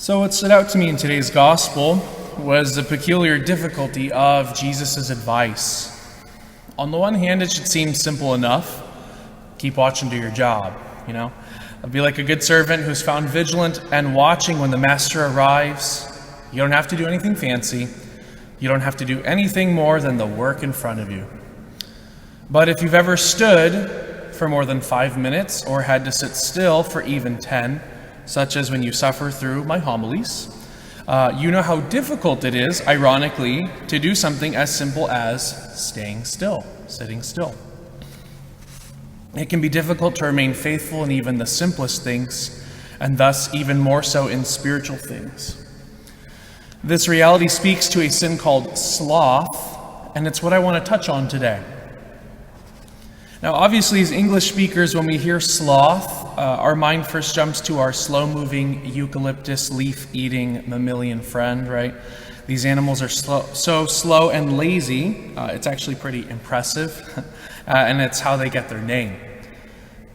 So what stood out to me in today's gospel was the peculiar difficulty of Jesus' advice. On the one hand, it should seem simple enough. Keep watching, do your job, Be like a good servant who's found vigilant and watching when the master arrives. You don't have to do anything fancy. You don't have to do anything more than the work in front of you. But if you've ever stood for more than 5 minutes or had to sit still for even 10, such as when you suffer through my homilies, you know how difficult it is, ironically, to do something as simple as staying still, sitting still. It can be difficult to remain faithful in even the simplest things, and thus even more so in spiritual things. This reality speaks to a sin called sloth, and it's what I want to touch on today. Now, obviously, as English speakers, when we hear sloth, our mind first jumps to our slow-moving, eucalyptus leaf-eating mammalian friend, right? These animals are so slow and lazy, it's actually pretty impressive, and it's how they get their name.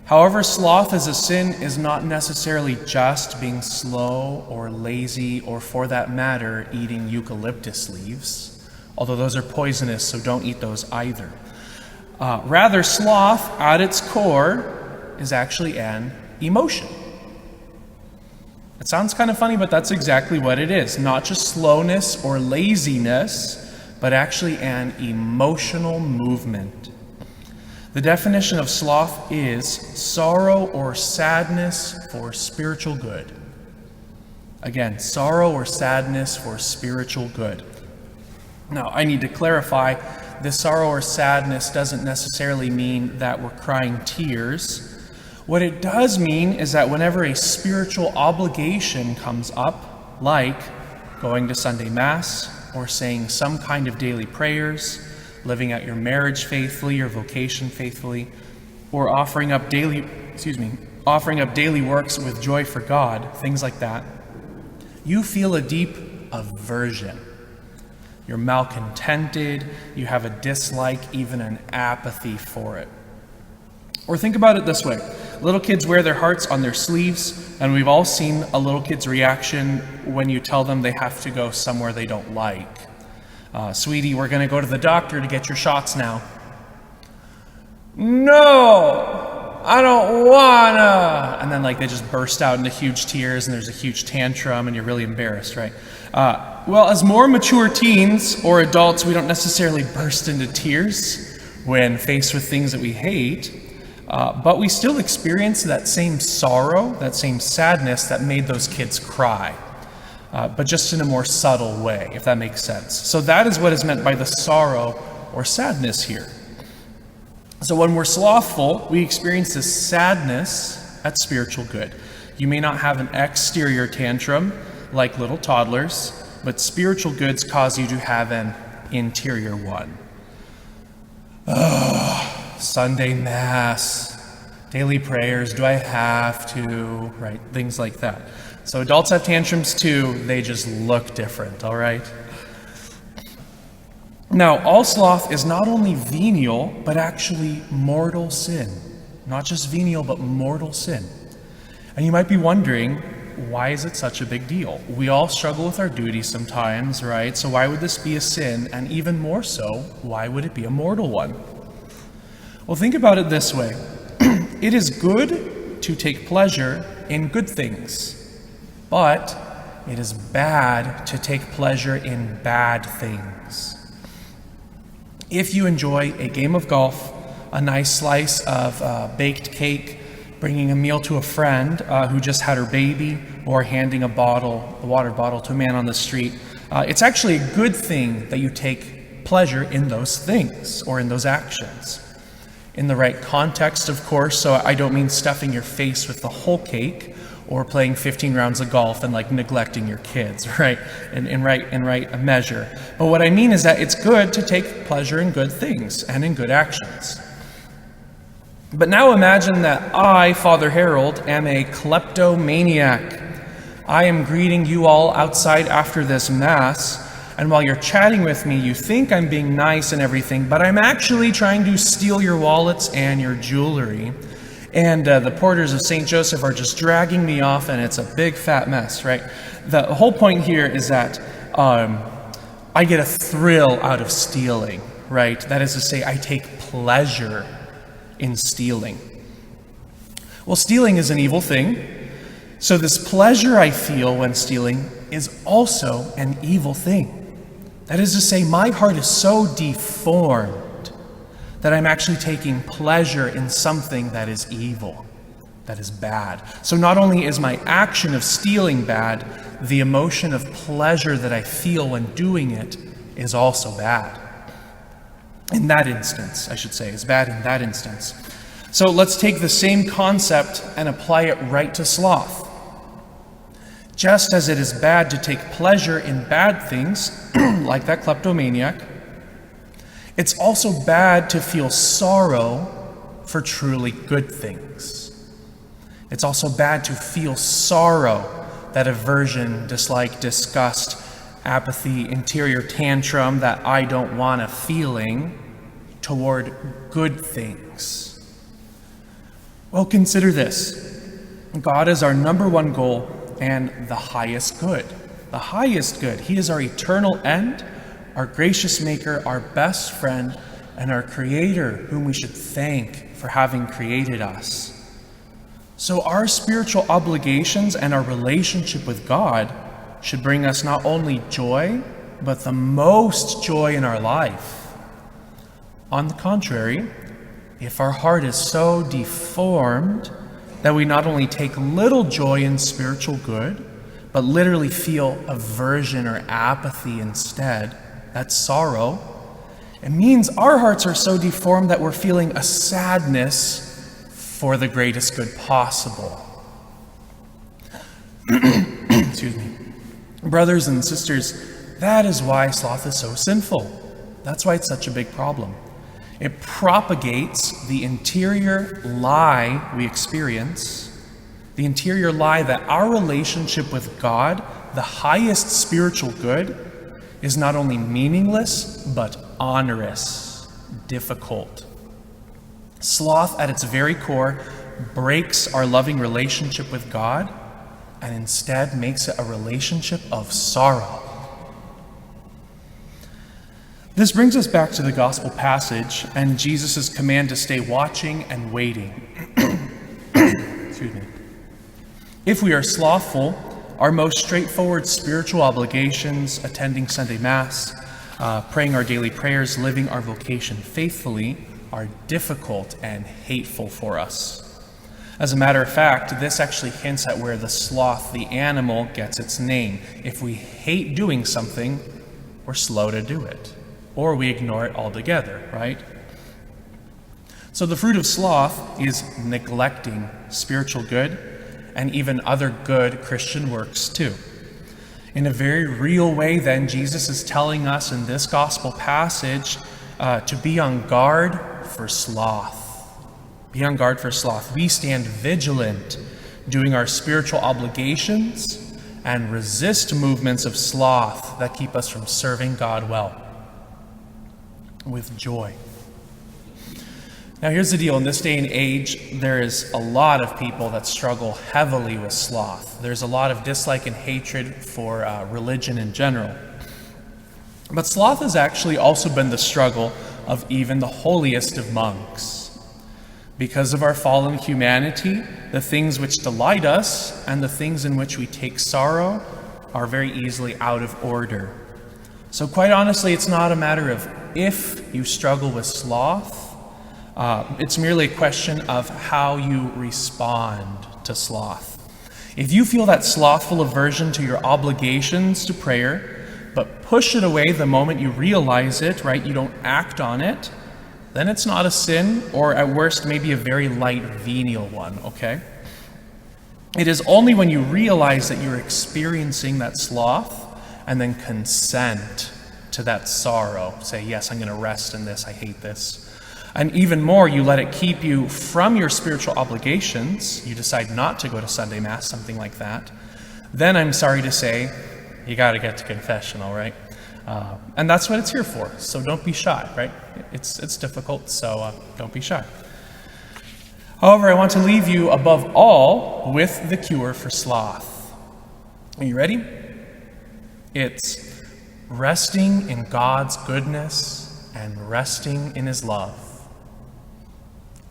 However, sloth as a sin is not necessarily just being slow or lazy, or for that matter, eating eucalyptus leaves, although those are poisonous, so don't eat those either. Rather, sloth at its core is actually an emotion. It sounds kind of funny, but that's exactly what it is. Not just slowness or laziness, but actually an emotional movement. The definition of sloth is sorrow or sadness for spiritual good. Again, sorrow or sadness for spiritual good. Now, I need to clarify, this sorrow or sadness doesn't necessarily mean that we're crying tears. What it does mean is that whenever a spiritual obligation comes up, like going to Sunday Mass or saying some kind of daily prayers, living out your marriage faithfully, your vocation faithfully, or offering up daily works with joy for God, things like that, you feel a deep aversion. You're malcontented, you have a dislike, even an apathy for it. Or think about it this way. Little kids wear their hearts on their sleeves, and we've all seen a little kid's reaction when you tell them they have to go somewhere they don't like. Sweetie, we're going to go to the doctor to get your shots now. No, I don't wanna. And then they just burst out into huge tears, and there's a huge tantrum, and you're really embarrassed, right? Well, as more mature teens or adults, we don't necessarily burst into tears when faced with things that we hate, but we still experience that same sorrow, that same sadness that made those kids cry, but just in a more subtle way, if that makes sense. So that is what is meant by the sorrow or sadness here. So when we're slothful, we experience this sadness at spiritual good. You may not have an exterior tantrum like little toddlers, but spiritual goods cause you to have an interior one. Sunday Mass, daily prayers, do I have to, right? Things like that. So adults have tantrums too, they just look different, all right? Now, all sloth is not only venial, but actually mortal sin. Not just venial, but mortal sin. And you might be wondering, why is it such a big deal? We all struggle with our duties sometimes, right? So why would this be a sin? And even more so, why would it be a mortal one? Well, think about it this way. It is good to take pleasure in good things, but it is bad to take pleasure in bad things. If you enjoy a game of golf, a nice slice of baked cake, bringing a meal to a friend who just had her baby, or handing a water bottle to a man on the street, it's actually a good thing that you take pleasure in those things or in those actions. In the right context, of course, so I don't mean stuffing your face with the whole cake or playing 15 rounds of golf and neglecting your kids, right? In right measure. But what I mean is that it's good to take pleasure in good things and in good actions. But now imagine that I, Father Harold, am a kleptomaniac. I am greeting you all outside after this Mass, and while you're chatting with me, you think I'm being nice and everything, but I'm actually trying to steal your wallets and your jewelry. And the porters of St. Joseph are just dragging me off, and it's a big fat mess, right? The whole point here is that I get a thrill out of stealing, right? That is to say, I take pleasure in stealing. Well, stealing is an evil thing, so this pleasure I feel when stealing is also an evil thing. That is to say, my heart is so deformed that I'm actually taking pleasure in something that is evil, that is bad. So not only is my action of stealing bad, the emotion of pleasure that I feel when doing it is also bad. In that instance, I should say, is bad in that instance. So let's take the same concept and apply it right to sloth. Just as it is bad to take pleasure in bad things, like that kleptomaniac, it's also bad to feel sorrow for truly good things. It's also bad to feel sorrow, that aversion, dislike, disgust, apathy, interior tantrum, that I don't want a feeling toward good things. Well, consider this. God is our number one goal and the highest good. The highest good. He is our eternal end, our gracious maker, our best friend, and our creator, whom we should thank for having created us. So our spiritual obligations and our relationship with God should bring us not only joy, but the most joy in our life. On the contrary, if our heart is so deformed that we not only take little joy in spiritual good, but literally feel aversion or apathy instead, that's sorrow, it means our hearts are so deformed that we're feeling a sadness for the greatest good possible. Excuse me. Brothers and sisters, that is why sloth is so sinful. That's why it's such a big problem. It propagates the interior lie we experience, the interior lie that our relationship with God, the highest spiritual good, is not only meaningless, but onerous, difficult. Sloth, at its very core, breaks our loving relationship with God and instead makes it a relationship of sorrow. This brings us back to the gospel passage and Jesus' command to stay watching and waiting. Excuse me. If we are slothful, our most straightforward spiritual obligations, attending Sunday Mass, praying our daily prayers, living our vocation faithfully, are difficult and hateful for us. As a matter of fact, this actually hints at where the sloth, the animal, gets its name. If we hate doing something, we're slow to do it, or we ignore it altogether, right? So the fruit of sloth is neglecting spiritual good and even other good Christian works too. In a very real way, then, Jesus is telling us in this gospel passage to be on guard for sloth. Be on guard for sloth. We stand vigilant, doing our spiritual obligations, and resist movements of sloth that keep us from serving God well, with joy. Now here's the deal. In this day and age, there is a lot of people that struggle heavily with sloth. There's a lot of dislike and hatred for religion in general. But sloth has actually also been the struggle of even the holiest of monks. Because of our fallen humanity, the things which delight us and the things in which we take sorrow are very easily out of order. So quite honestly, it's not a matter of if you struggle with sloth. It's merely a question of how you respond to sloth. If you feel that slothful aversion to your obligations to prayer, but push it away the moment you realize it, right? You don't act on it, then it's not a sin, or at worst, maybe a very light venial one, okay? It is only when you realize that you're experiencing that sloth and then consent to that sorrow, say, yes, I'm going to rest in this, I hate this. And even more, you let it keep you from your spiritual obligations, you decide not to go to Sunday Mass, something like that, then I'm sorry to say, you got to get to confession, all right? And that's what it's here for, so don't be shy, right? It's difficult, so don't be shy. However, I want to leave you above all with the cure for sloth. Are you ready? It's resting in God's goodness and resting in his love.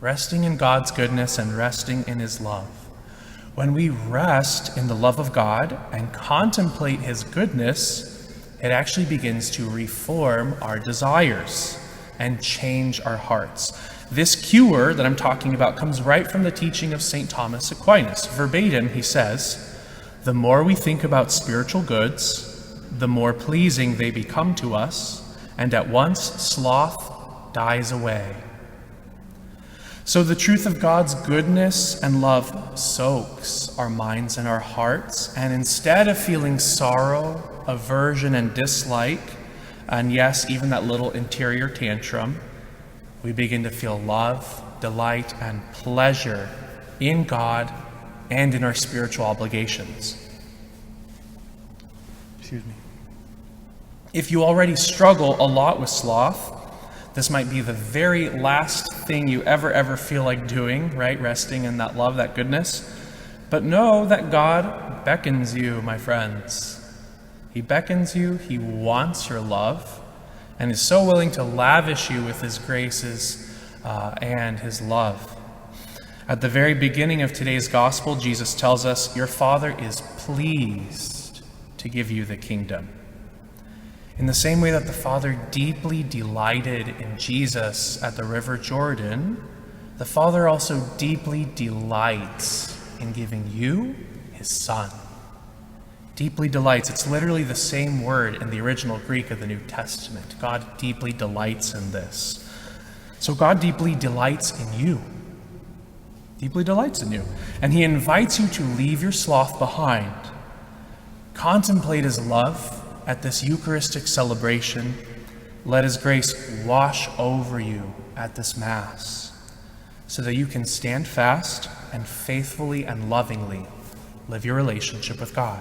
Resting in God's goodness and resting in his love. When we rest in the love of God and contemplate his goodness, it actually begins to reform our desires and change our hearts. This cure that I'm talking about comes right from the teaching of St. Thomas Aquinas. Verbatim, he says, "The more we think about spiritual goods, the more pleasing they become to us, and at once sloth dies away." So the truth of God's goodness and love soaks our minds and our hearts, and instead of feeling sorrow, aversion, and dislike, and yes, even that little interior tantrum, we begin to feel love, delight, and pleasure in God and in our spiritual obligations. Excuse me. If you already struggle a lot with sloth, this might be the very last thing you ever feel like doing, right? Resting in that love, that goodness. But know that God beckons you, my friends. He beckons you, he wants your love, and is so willing to lavish you with his graces and his love. At the very beginning of today's gospel, Jesus tells us, your Father is pleased to give you the kingdom. In the same way that the Father deeply delighted in Jesus at the River Jordan, the Father also deeply delights in giving you his Son. Deeply delights. It's literally the same word in the original Greek of the New Testament. God deeply delights in this. So God deeply delights in you. Deeply delights in you. And he invites you to leave your sloth behind. Contemplate his love at this Eucharistic celebration. Let his grace wash over you at this Mass, so that you can stand fast and faithfully and lovingly live your relationship with God.